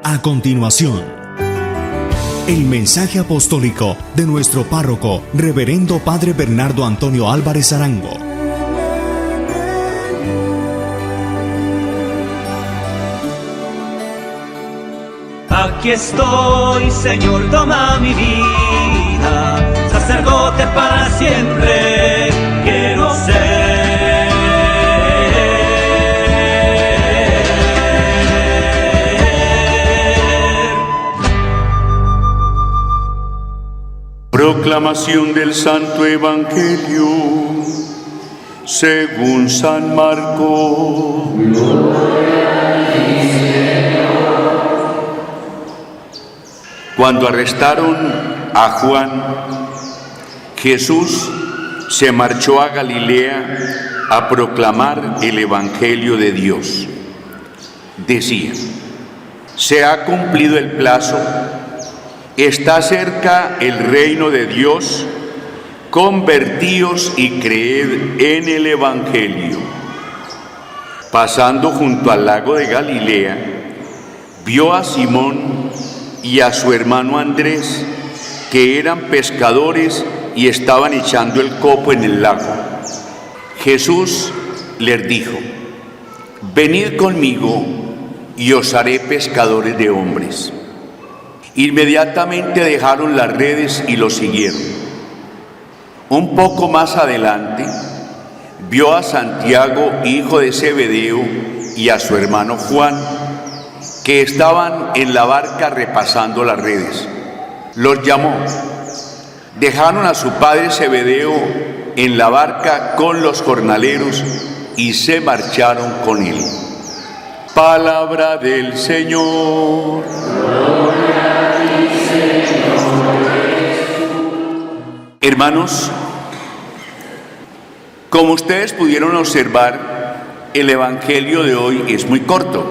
A continuación, el mensaje apostólico de nuestro párroco, Reverendo Padre Bernardo Antonio Álvarez Arango. Aquí estoy, Señor, toma mi vida, sacerdote para siempre quiero ser. Proclamación del Santo Evangelio según San Marcos. Cuando arrestaron a Juan, Jesús se marchó a Galilea a proclamar el Evangelio de Dios. Decía: se ha cumplido el plazo, está cerca el reino de Dios, convertíos y creed en el Evangelio. Pasando junto al lago de Galilea, vio a Simón y a su hermano Andrés, que eran pescadores y estaban echando el copo en el lago. Jesús les dijo: venid conmigo y os haré pescadores de hombres. Inmediatamente dejaron las redes y lo siguieron. Un poco más adelante, vio a Santiago, hijo de Zebedeo, y a su hermano Juan, que estaban en la barca repasando las redes. Los llamó. Dejaron a su padre Zebedeo en la barca con los jornaleros y se marcharon con él. Palabra del Señor. Hermanos, como ustedes pudieron observar, el Evangelio de hoy es muy corto,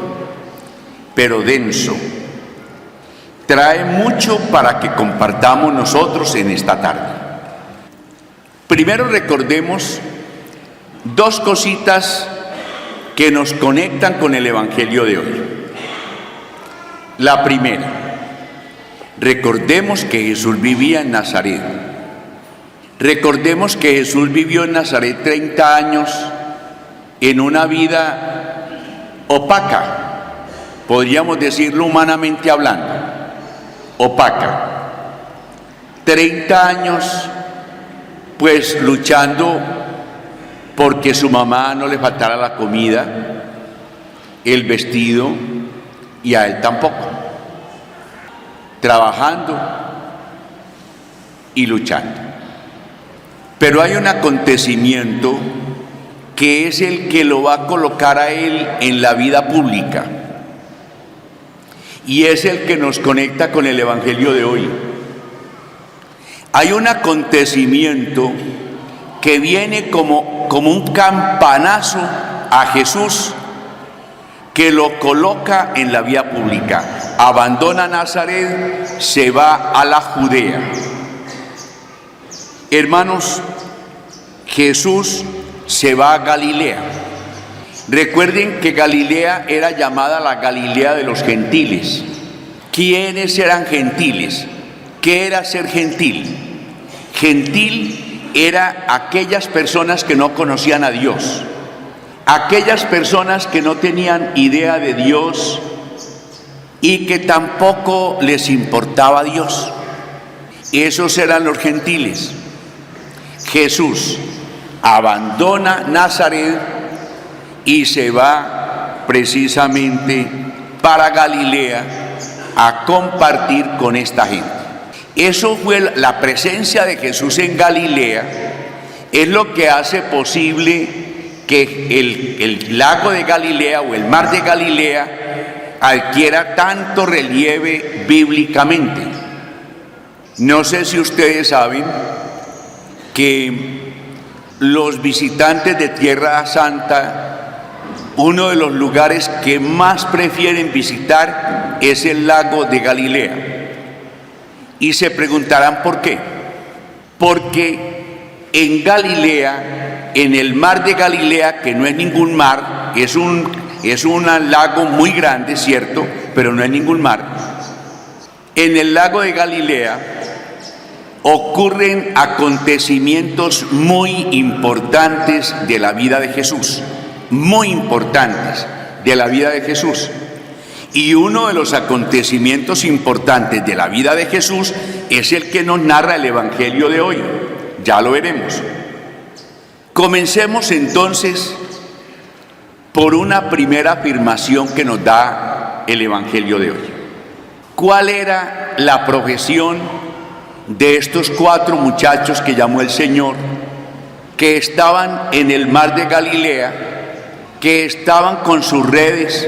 pero denso. Trae mucho para que compartamos nosotros en esta tarde. Primero recordemos dos cositas que nos conectan con el Evangelio de hoy. La primera, recordemos que Jesús vivía en Nazaret. Recordemos que Jesús vivió en Nazaret 30 años en una vida opaca, podríamos decirlo humanamente hablando, opaca. 30 años pues luchando porque su mamá no le faltara la comida, el vestido, y a él tampoco. Trabajando y luchando. Pero hay un acontecimiento que es el que lo va a colocar a él en la vida pública. Y es el que nos conecta con el Evangelio de hoy. Hay un acontecimiento que viene como un campanazo a Jesús, que lo coloca en la vía pública. Abandona Nazaret, se va a la Judea. Hermanos, Jesús se va a Galilea. Recuerden que Galilea era llamada la Galilea de los gentiles. ¿Quiénes eran gentiles? ¿Qué era ser gentil? Gentil era aquellas personas que no conocían a Dios, aquellas personas que no tenían idea de Dios y que tampoco les importaba Dios. Esos eran los gentiles. Jesús abandona Nazaret y se va precisamente para Galilea a compartir con esta gente. Eso fue la presencia de Jesús en Galilea, es lo que hace posible que el lago de Galilea o el mar de Galilea adquiera tanto relieve bíblicamente. No sé si ustedes saben que los visitantes de Tierra Santa, uno de los lugares que más prefieren visitar es el lago de Galilea. Y se preguntarán por qué. Porque en Galilea, en el mar de Galilea, que no es ningún mar, es un lago muy grande, ¿cierto? pero no en ningún mar. En el lago de Galilea ocurren acontecimientos muy importantes de la vida de Jesús, muy importantes de la vida de Jesús. Y uno de los acontecimientos importantes de la vida de Jesús es el que nos narra el Evangelio de hoy. Ya lo veremos. Comencemos entonces por una primera afirmación que nos da el Evangelio de hoy. ¿Cuál era la profesión de estos 4 muchachos que llamó el Señor, que estaban en el mar de Galilea, que estaban con sus redes,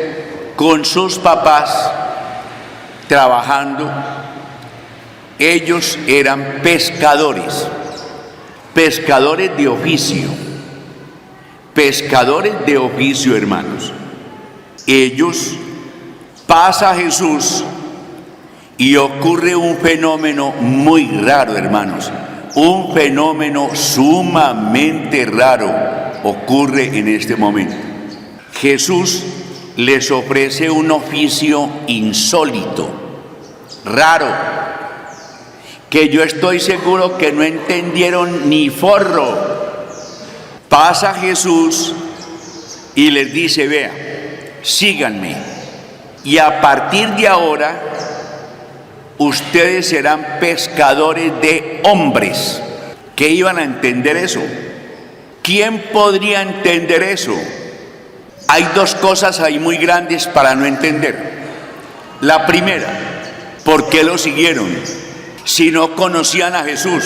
con sus papás, trabajando? Ellos eran pescadores, pescadores de oficio, hermanos. Ellos, pasa Jesús y ocurre un fenómeno muy raro, hermanos, un fenómeno sumamente raro ocurre en este momento. Jesús les ofrece un oficio insólito, raro, que yo estoy seguro que no entendieron ni forro. Pasa Jesús y les dice: vea, síganme, y a partir de ahora ustedes serán pescadores de hombres. ¿Qué iban a entender eso? ¿Quién podría entender eso? Hay 2 cosas ahí muy grandes para no entender. La primera, ¿por qué lo siguieron si no conocían a Jesús?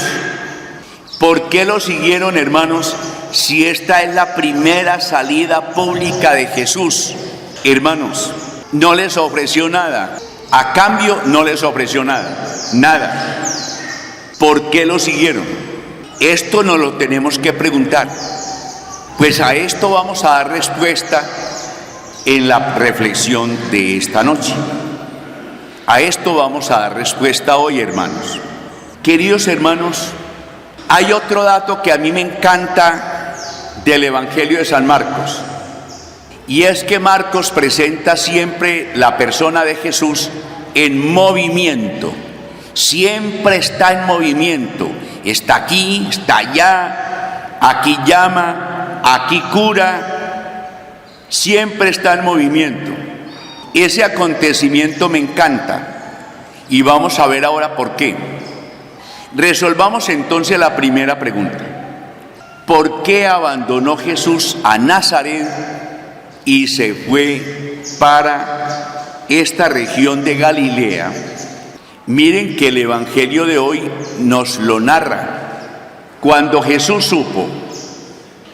¿Por qué lo siguieron, hermanos, si esta es la primera salida pública de Jesús? Hermanos, no les ofreció nada. A cambio no les ofreció nada. ¿Por qué lo siguieron? Esto nos lo tenemos que preguntar. Pues a esto vamos a dar respuesta en la reflexión de esta noche. A esto vamos a dar respuesta hoy, hermanos. Queridos hermanos, hay otro dato que a mí me encanta del Evangelio de San Marcos. Y es que Marcos presenta siempre la persona de Jesús en movimiento. Siempre está en movimiento. Está aquí, está allá, aquí llama, aquí cura. Siempre está en movimiento. Ese acontecimiento me encanta. Y vamos a ver ahora por qué. Resolvamos entonces la primera pregunta. ¿Por qué abandonó Jesús a Nazaret y se fue para esta región de Galilea? Miren que el Evangelio de hoy nos lo narra. Cuando Jesús supo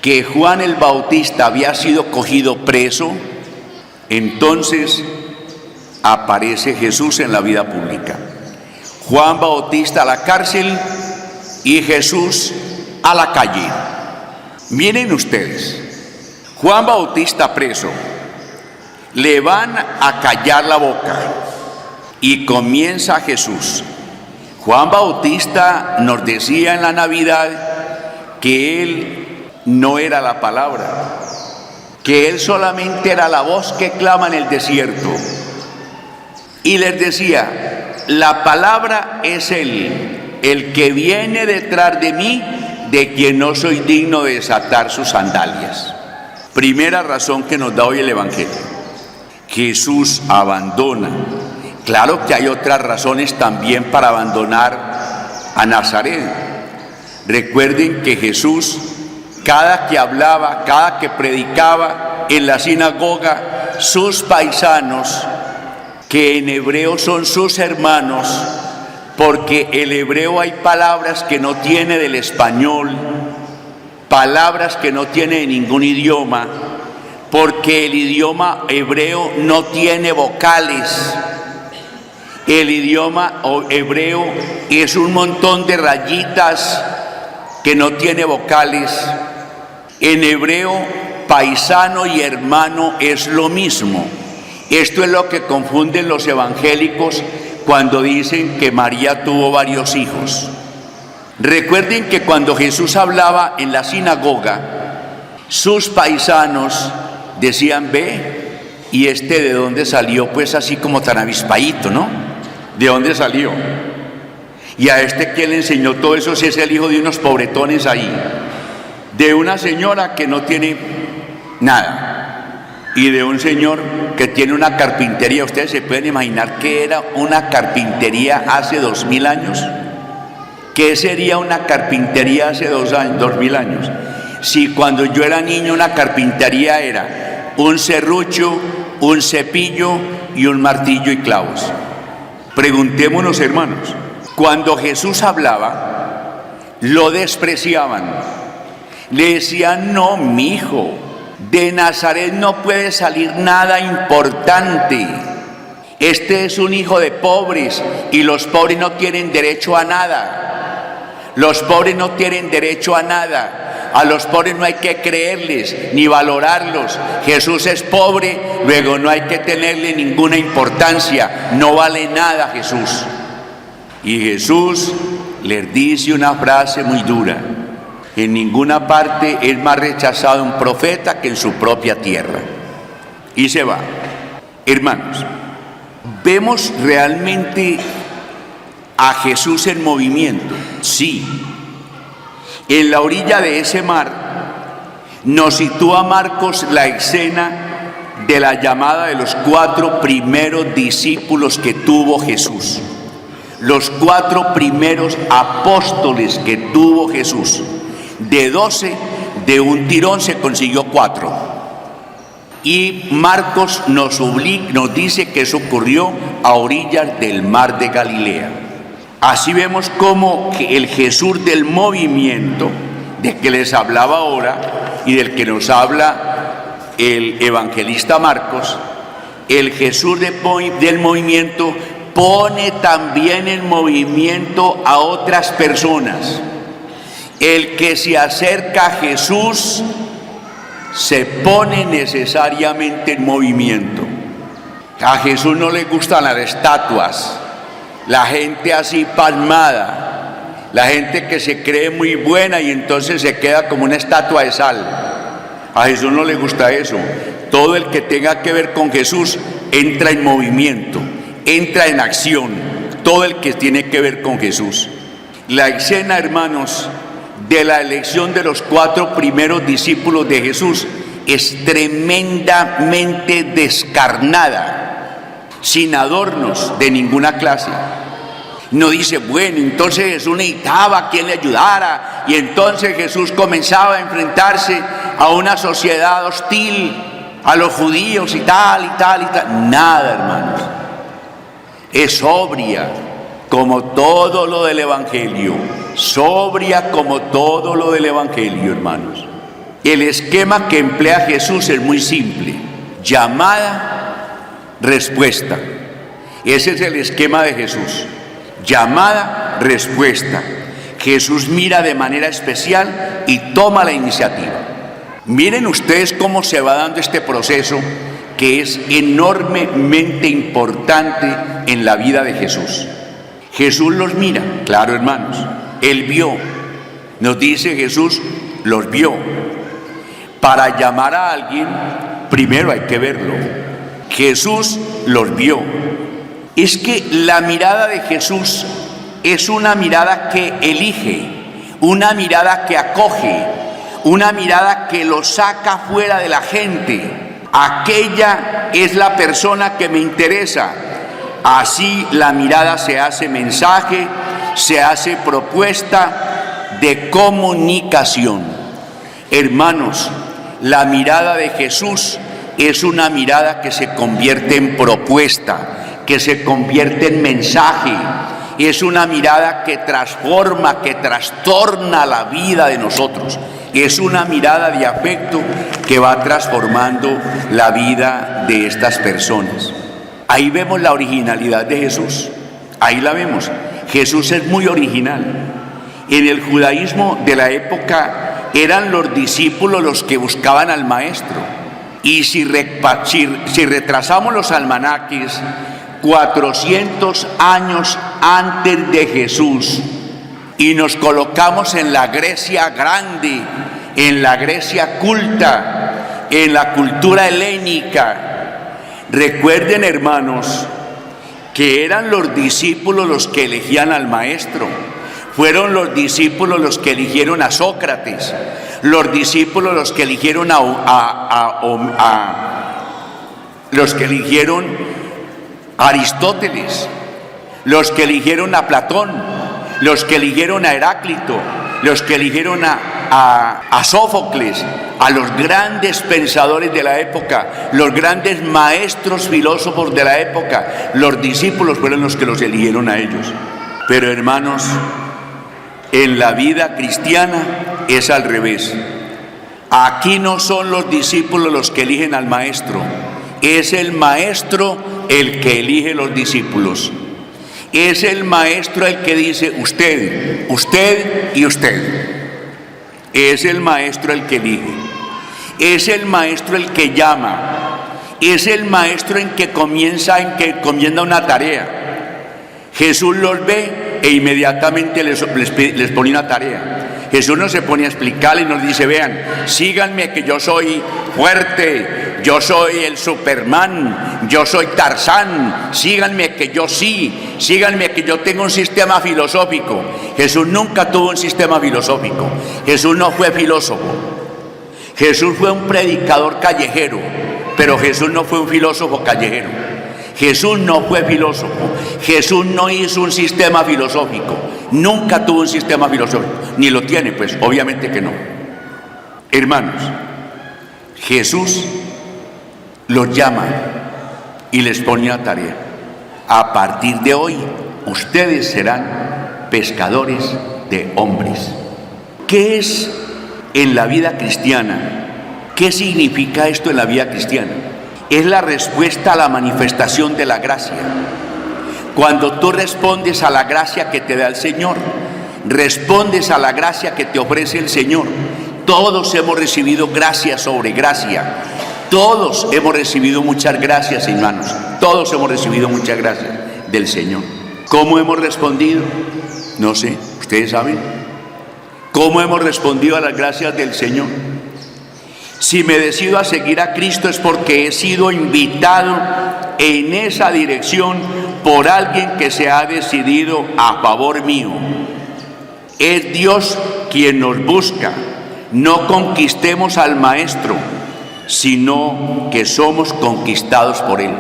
que Juan el Bautista había sido cogido preso, entonces aparece Jesús en la vida pública. Juan Bautista a la cárcel y Jesús a la calle. Miren ustedes, Juan Bautista preso, le van a callar la boca y comienza Jesús. Juan Bautista nos decía en la Navidad que él no era la palabra, que él solamente era la voz que clama en el desierto. Y les decía: la palabra es él, el que viene detrás de mí, de quien no soy digno de desatar sus sandalias. Primera razón que nos da hoy el Evangelio. Jesús abandona. Claro que hay otras razones también para abandonar a Nazaret. Recuerden que Jesús, cada que hablaba, cada que predicaba en la sinagoga, sus paisanos, que en hebreo son sus hermanos, porque el hebreo hay palabras que no tiene del español, palabras que no tiene de ningún idioma, porque el idioma hebreo no tiene vocales. El idioma hebreo es un montón de rayitas que no tiene vocales. En hebreo, paisano y hermano es lo mismo. Esto es lo que confunden los evangélicos cuando dicen que María tuvo varios hijos. Recuerden que cuando Jesús hablaba en la sinagoga, sus paisanos decían: ve, ¿Y este de dónde salió? Pues así como tan avispadito, ¿no? ¿De dónde salió? ¿Y a este quién le enseñó todo eso si es el hijo de unos pobretones ahí? De una señora que no tiene nada y de un señor que tiene una carpintería. ¿Ustedes se pueden imaginar qué era una carpintería hace 2000 años? ¿Qué sería una carpintería hace 2000 años? Si cuando yo era niño una carpintería era un serrucho, un cepillo y un martillo y clavos. Preguntémonos, hermanos, cuando Jesús hablaba, lo despreciaban. Le decían: no, mi hijo, de Nazaret no puede salir nada importante. Este es un hijo de pobres y los pobres no tienen derecho a nada. Los pobres no tienen derecho a nada. A los pobres no hay que creerles ni valorarlos. Jesús es pobre, luego no hay que tenerle ninguna importancia. No vale nada Jesús. Y Jesús les dice una frase muy dura: en ninguna parte es más rechazado un profeta que en su propia tierra. Y se va. Hermanos, vemos realmente a Jesús en movimiento. Sí. En la orilla de ese mar nos sitúa Marcos la escena de la llamada de los 4 primeros discípulos que tuvo Jesús. Los 4 primeros apóstoles que tuvo Jesús. De 12, de un tirón se consiguió 4. Y Marcos nos dice que eso ocurrió a orillas del mar de Galilea. Así vemos cómo el Jesús del movimiento, de que les hablaba ahora y del que nos habla el evangelista Marcos, el Jesús del movimiento pone también en movimiento a otras personas. El que se acerca a Jesús se pone necesariamente en movimiento. A Jesús no le gustan las estatuas, la gente así pasmada, la gente que se cree muy buena y entonces se queda como una estatua de sal. A Jesús no le gusta eso. Todo el que tenga que ver con Jesús entra en movimiento, entra en acción, todo el que tiene que ver con Jesús. La escena, hermanos, de la elección de los 4 primeros discípulos de Jesús es tremendamente descarnada, sin adornos de ninguna clase. No dice: bueno, entonces Jesús necesitaba a quien le ayudara y entonces Jesús comenzaba a enfrentarse a una sociedad hostil, a los judíos y tal y tal y tal. Nada, hermanos. Es sobria como todo lo del Evangelio. Sobria como todo lo del Evangelio, hermanos. El esquema que emplea Jesús es muy simple: llamada, respuesta. Ese es el esquema de Jesús: llamada, respuesta. Jesús mira de manera especial y toma la iniciativa. Miren ustedes cómo se va dando este proceso, que es enormemente importante en la vida de Jesús. Jesús los mira, claro, hermanos. Él vio, nos dice Jesús, los vio. Para llamar a alguien, primero hay que verlo. Jesús los vio. Es que la mirada de Jesús es una mirada que elige, una mirada que acoge, una mirada que lo saca fuera de la gente. Aquella es la persona que me interesa. Así la mirada se hace mensaje, se hace propuesta de comunicación. Hermanos, la mirada de Jesús es una mirada que se convierte en propuesta, que se convierte en mensaje. Es una mirada que transforma, que trastorna la vida de nosotros. Es una mirada de afecto que va transformando la vida de estas personas. Ahí vemos la originalidad de Jesús. Ahí la vemos. Jesús es muy original. En el judaísmo de la época eran los discípulos los que buscaban al maestro. Y si retrasamos los almanaques 400 años antes de Jesús y nos colocamos en la Grecia grande, en la Grecia culta, en la cultura helénica, Recuerden, hermanos, que eran los discípulos los que elegían al maestro. Fueron los discípulos los que eligieron a Sócrates, los discípulos los que eligieron los que eligieron a Aristóteles, los que eligieron a Platón, los que eligieron a Heráclito, los que eligieron a Sófocles, a los grandes pensadores de la época, los grandes maestros filósofos de la época. Los discípulos fueron los que los eligieron a ellos. Pero, hermanos, en la vida cristiana es al revés. Aquí no son los discípulos los que eligen al maestro, es el maestro el que elige los discípulos. Es el maestro el que dice usted, usted y usted. Es el maestro el que elige. Es el maestro el que llama. Es el maestro en que comienza una tarea. Jesús los ve e inmediatamente les pone una tarea. Jesús no se pone a explicarle y nos dice, vean, síganme que yo soy fuerte, yo soy el Superman, yo soy Tarzán, síganme que yo síganme que yo tengo un sistema filosófico. Jesús nunca tuvo un sistema filosófico. Jesús no fue filósofo. Jesús fue un predicador callejero, pero Jesús no fue un filósofo callejero. Jesús no fue filósofo. Jesús no hizo un sistema filosófico. Nunca tuvo un sistema filosófico. Ni lo tiene, pues, obviamente que no. Hermanos, Jesús los llama y les pone una tarea. A partir de hoy, ustedes serán pescadores de hombres. ¿Qué es en la vida cristiana? ¿Qué significa esto en la vida cristiana? Es la respuesta a la manifestación de la gracia. Cuando tú respondes a la gracia que te da el Señor, respondes a la gracia que te ofrece el Señor. Todos hemos recibido gracia sobre gracia. Todos hemos recibido muchas gracias, hermanos. Todos hemos recibido muchas gracias del Señor. ¿Cómo hemos respondido? No sé, ustedes saben. ¿Cómo hemos respondido a las gracias del Señor? Si me decido a seguir a Cristo es porque he sido invitado en esa dirección por alguien que se ha decidido a favor mío. Es Dios quien nos busca. No conquistemos al Maestro, sino que somos conquistados por Él.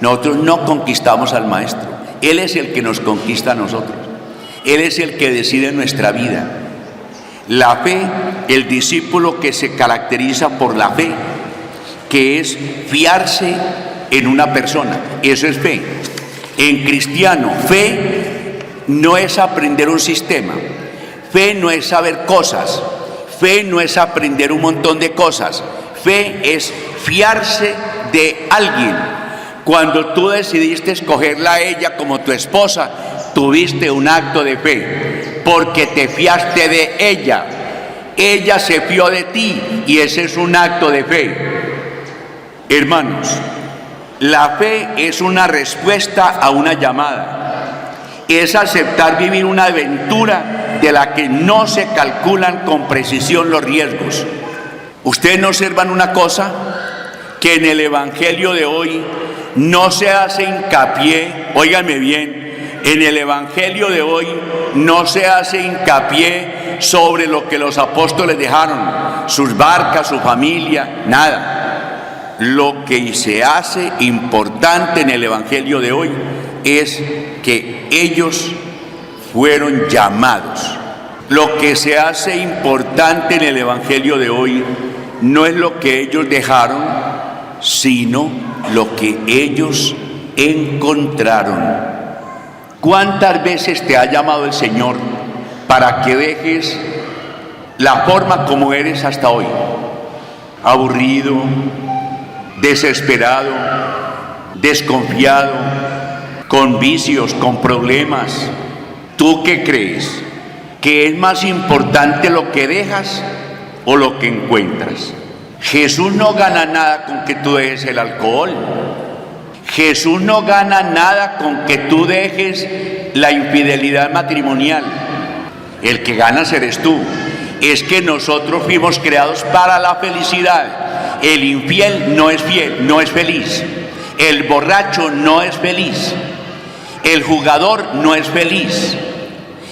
Nosotros no conquistamos al Maestro. Él es el que nos conquista a nosotros. Él es el que decide nuestra vida. La fe, el discípulo que se caracteriza por la fe, que es fiarse en una persona, eso es fe. En cristiano, fe no es aprender un sistema, fe no es saber cosas, fe no es aprender un montón de cosas, fe es fiarse de alguien. Cuando tú decidiste escogerla a ella como tu esposa, tuviste un acto de fe, porque te fiaste de ella. Ella se fió de ti y ese es un acto de fe. Hermanos, la fe es una respuesta a una llamada. Es aceptar vivir una aventura de la que no se calculan con precisión los riesgos. Ustedes no observan una cosa, que en el Evangelio de hoy no se hace hincapié, óiganme bien, en el Evangelio de hoy no se hace hincapié sobre lo que los apóstoles dejaron, sus barcas, su familia, nada. Lo que se hace importante en el Evangelio de hoy es que ellos fueron llamados. Lo que se hace importante en el Evangelio de hoy no es lo que ellos dejaron, sino lo que ellos encontraron. ¿Cuántas veces te ha llamado el Señor para que dejes la forma como eres hasta hoy? Aburrido, desesperado, desconfiado, con vicios, con problemas. ¿Tú qué crees? ¿Que es más importante lo que dejas o lo que encuentras? Jesús no gana nada con que tú dejes el alcohol. Jesús no gana nada con que tú dejes la infidelidad matrimonial. El que ganas eres tú. Es que nosotros fuimos creados para la felicidad. El infiel no es fiel, no es feliz. El borracho no es feliz. El jugador no es feliz.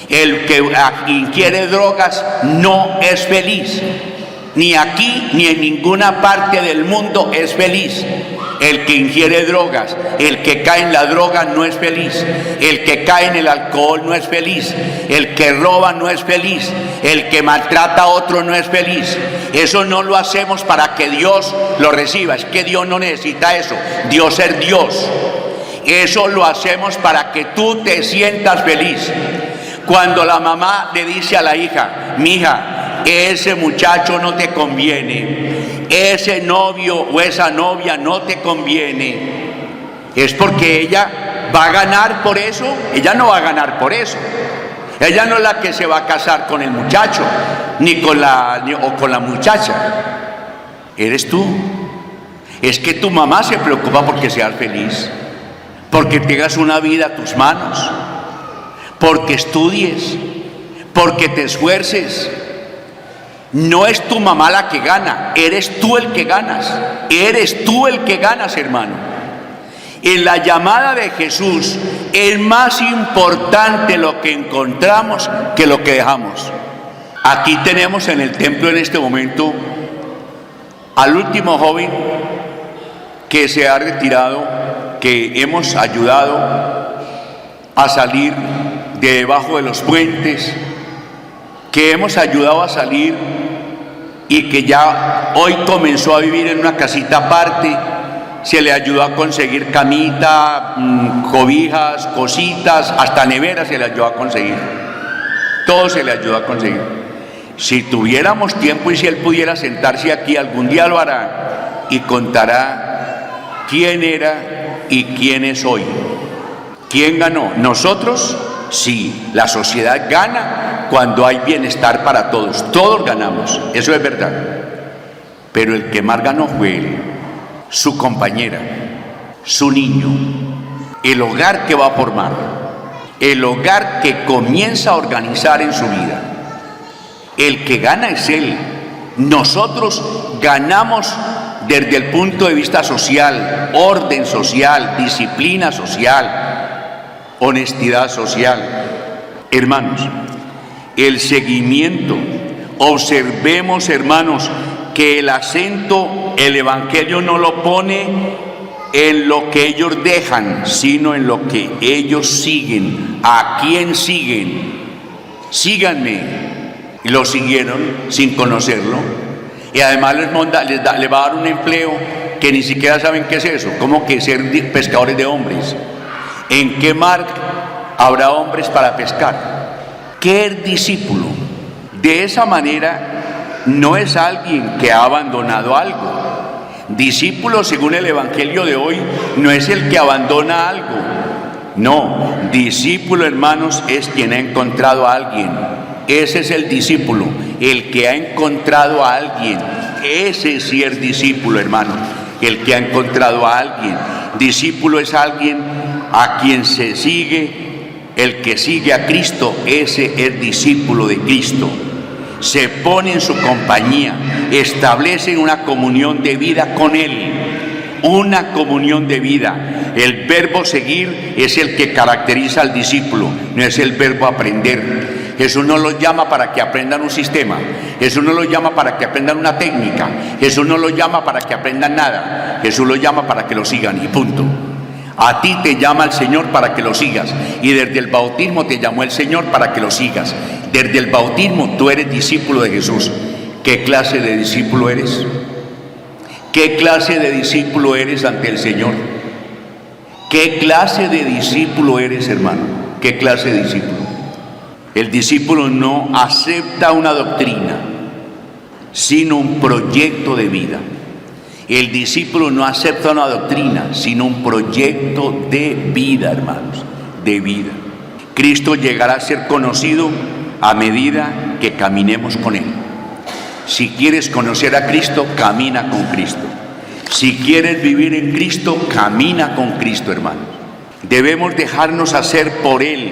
El que ingiere drogas no es feliz. Ni aquí ni en ninguna parte del mundo es feliz. El que ingiere drogas, el que cae en la droga no es feliz. El que cae en el alcohol no es feliz. El que roba no es feliz. El que maltrata a otro no es feliz. Eso no lo hacemos para que Dios lo reciba. Es que Dios no necesita eso. Dios es Dios. Eso lo hacemos para que tú te sientas feliz. Cuando la mamá le dice a la hija: mija, ese muchacho no te conviene, ese novio o esa novia no te conviene, es porque ella va a ganar por eso. Ella no va a ganar por eso. Ella no es la que se va a casar con el muchacho ni con la muchacha. Eres tú. Es que tu mamá se preocupa porque seas feliz, porque tengas una vida a tus manos, porque estudies, porque te esfuerces. No es tu mamá la que gana, eres tú el que ganas. Eres tú el que ganas, hermano. En la llamada de Jesús es más importante lo que encontramos que lo que dejamos. Aquí tenemos en el templo en este momento al último joven que se ha retirado, que hemos ayudado a salir de debajo de los puentes, que hemos ayudado a salir y que ya hoy comenzó a vivir en una casita aparte. Se le ayudó a conseguir camita, cobijas, cositas, hasta nevera se le ayudó a conseguir. Todo se le ayudó a conseguir. Si tuviéramos tiempo y si él pudiera sentarse aquí, algún día lo hará y contará quién era y quién es hoy. ¿Quién ganó? ¿Nosotros? Sí, la sociedad gana cuando hay bienestar para todos. Todos ganamos, eso es verdad. Pero el que más ganó fue él, su compañera, su niño, el hogar que va a formar, el hogar que comienza a organizar en su vida. El que gana es él. Nosotros ganamos desde el punto de vista social, orden social, disciplina social, honestidad social. Hermanos, el seguimiento, observemos, hermanos, que el acento, el Evangelio no lo pone en lo que ellos dejan, sino en lo que ellos siguen. ¿A quién siguen? Síganme. Y lo siguieron sin conocerlo. Y además les va a dar un empleo que ni siquiera saben qué es eso. ¿Cómo que ser pescadores de hombres? ¿En qué mar habrá hombres para pescar? ¿Qué es discípulo? De esa manera no es alguien que ha abandonado algo. Discípulo, según el Evangelio de hoy, no es el que abandona algo. No, discípulo, hermanos, es quien ha encontrado a alguien. Ese es el discípulo, el que ha encontrado a alguien. Ese sí es discípulo, hermano, el que ha encontrado a alguien. Discípulo es alguien a quien se sigue. El que sigue a Cristo, ese es discípulo de Cristo. Se pone en su compañía, establece una comunión de vida con Él, una comunión de vida. El verbo seguir es el que caracteriza al discípulo, no es el verbo aprender. Jesús no los llama para que aprendan un sistema, Jesús no los llama para que aprendan una técnica, Jesús no los llama para que aprendan nada, Jesús los llama para que lo sigan y punto. A ti te llama el Señor para que lo sigas, y desde el bautismo te llamó el Señor para que lo sigas. Desde el bautismo tú eres discípulo de Jesús. ¿Qué clase de discípulo eres? ¿Qué clase de discípulo eres ante el Señor? ¿Qué clase de discípulo eres, hermano? ¿Qué clase de discípulo? El discípulo no acepta una doctrina, sino un proyecto de vida. El discípulo no acepta una doctrina, sino un proyecto de vida, hermanos, de vida. Cristo llegará a ser conocido a medida que caminemos con Él. Si quieres conocer a Cristo, camina con Cristo. Si quieres vivir en Cristo, camina con Cristo, hermanos. Debemos dejarnos hacer por Él.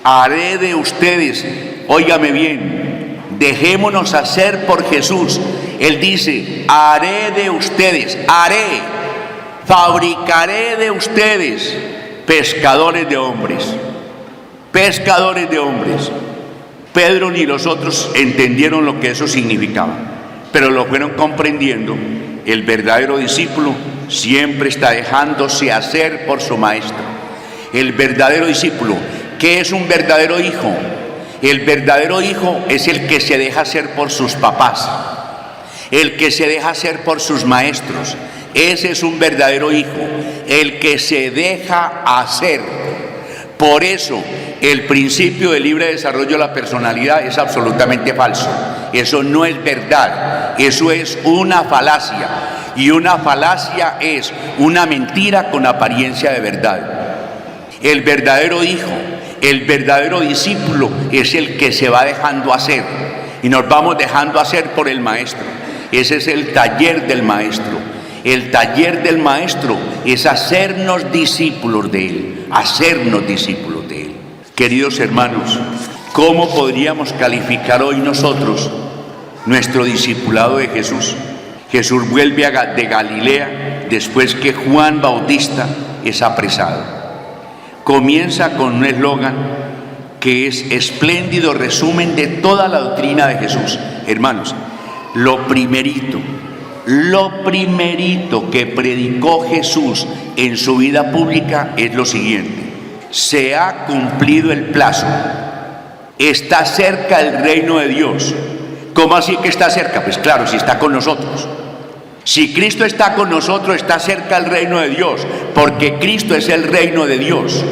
Haré de ustedes, óigame bien, dejémonos hacer por Jesús. Él dice, haré de ustedes, haré. fabricaré de ustedes pescadores de hombres. Pescadores de hombres. Pedro ni los otros entendieron lo que eso significaba, pero lo fueron comprendiendo. El verdadero discípulo siempre está dejándose hacer por su maestro. El verdadero discípulo, ¿qué es un verdadero hijo? El verdadero hijo es el que se deja hacer por sus papás, el que se deja hacer por sus maestros. Ese es un verdadero hijo, el que se deja hacer. Por eso, el principio del libre desarrollo de la personalidad es absolutamente falso. Eso no es verdad, eso es una falacia. Y una falacia es una mentira con apariencia de verdad. El verdadero hijo, el verdadero discípulo es el que se va dejando hacer. Y nos vamos dejando hacer por el maestro. Ese es el taller del maestro. El taller del maestro es hacernos discípulos de él, hacernos discípulos de él. Queridos hermanos, ¿cómo podríamos calificar hoy nosotros nuestro discipulado de Jesús? Jesús vuelve de Galilea después que Juan Bautista es apresado. Comienza con un eslogan que es espléndido resumen de toda la doctrina de Jesús. Hermanos, lo primerito que predicó Jesús en su vida pública es lo siguiente: se ha cumplido el plazo, está cerca el reino de Dios. ¿Cómo así que está cerca? Pues claro, si está con nosotros. Si Cristo está con nosotros, está cerca el reino de Dios, porque Cristo es el reino de Dios.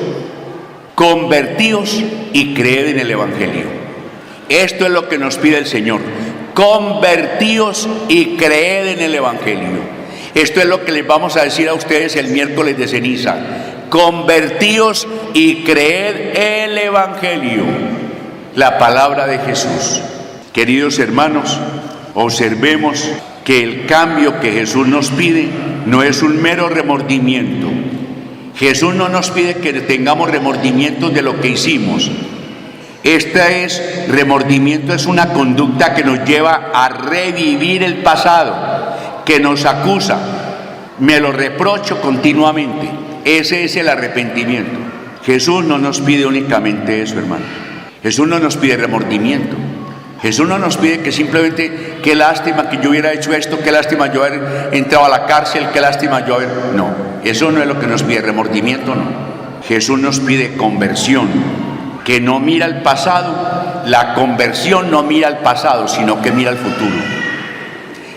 Convertíos y creed en el Evangelio. Esto es lo que nos pide el Señor. Convertíos y creed en el Evangelio. Esto es lo que les vamos a decir a ustedes el miércoles de ceniza. Convertíos y creed el Evangelio, la palabra de Jesús. Queridos hermanos, observemos que el cambio que Jesús nos pide no es un mero remordimiento. Jesús no nos pide que tengamos remordimientos de lo que hicimos. Remordimiento es una conducta que nos lleva a revivir el pasado, que nos acusa. Me lo reprocho continuamente. Ese es el arrepentimiento. Jesús no nos pide únicamente eso, hermano. Jesús no nos pide remordimiento. Jesús no nos pide que simplemente, qué lástima que yo hubiera hecho esto, qué lástima yo haber entrado a la cárcel, qué lástima yo haber... No, eso no es lo que nos pide, remordimiento no. Jesús nos pide conversión, que no mira al pasado. La conversión no mira al pasado, sino que mira al futuro.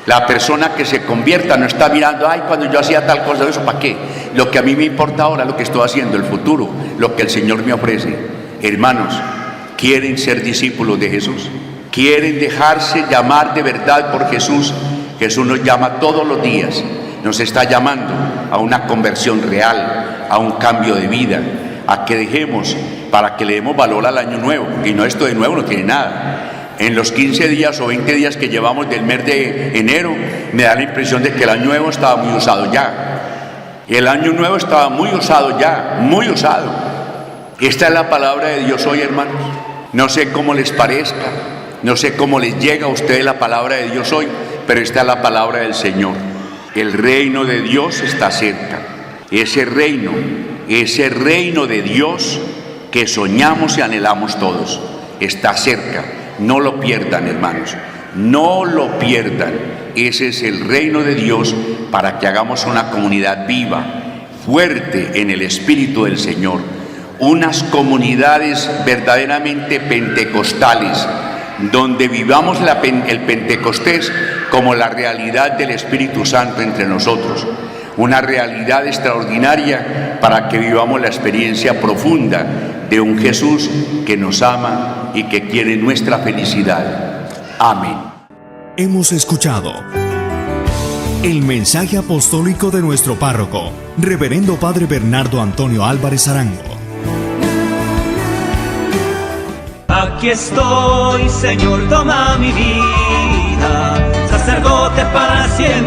La persona que se convierta no está mirando, ay, cuando yo hacía tal cosa, ¿eso para qué? Lo que a mí me importa ahora, lo que estoy haciendo, el futuro, lo que el Señor me ofrece. Hermanos, ¿quieren ser discípulos de Jesús? ¿Quieren dejarse llamar de verdad por Jesús? Jesús nos llama todos los días, nos está llamando a una conversión real, a un cambio de vida, a que dejemos, para que le demos valor al año nuevo, porque no, esto de nuevo no tiene nada. En los 15 días o 20 días que llevamos del mes de enero, me da la impresión de que el año nuevo estaba muy usado ya. El año nuevo estaba muy usado ya, muy usado. Esta es la palabra de Dios hoy, hermanos. No sé cómo les parezca, no sé cómo les llega a ustedes la palabra de Dios hoy, pero esta es la palabra del Señor. El reino de Dios está cerca. Ese reino de Dios que soñamos y anhelamos todos, está cerca. No lo pierdan, hermanos, no lo pierdan. Ese es el reino de Dios para que hagamos una comunidad viva, fuerte en el Espíritu del Señor. Unas comunidades verdaderamente pentecostales, donde vivamos el Pentecostés como la realidad del Espíritu Santo entre nosotros. Una realidad extraordinaria para que vivamos la experiencia profunda de un Jesús que nos ama y que quiere nuestra felicidad. Amén. Hemos escuchado el mensaje apostólico de nuestro párroco, Reverendo Padre Bernardo Antonio Álvarez Arango. Aquí estoy, Señor, toma mi vida, sacerdote para siempre.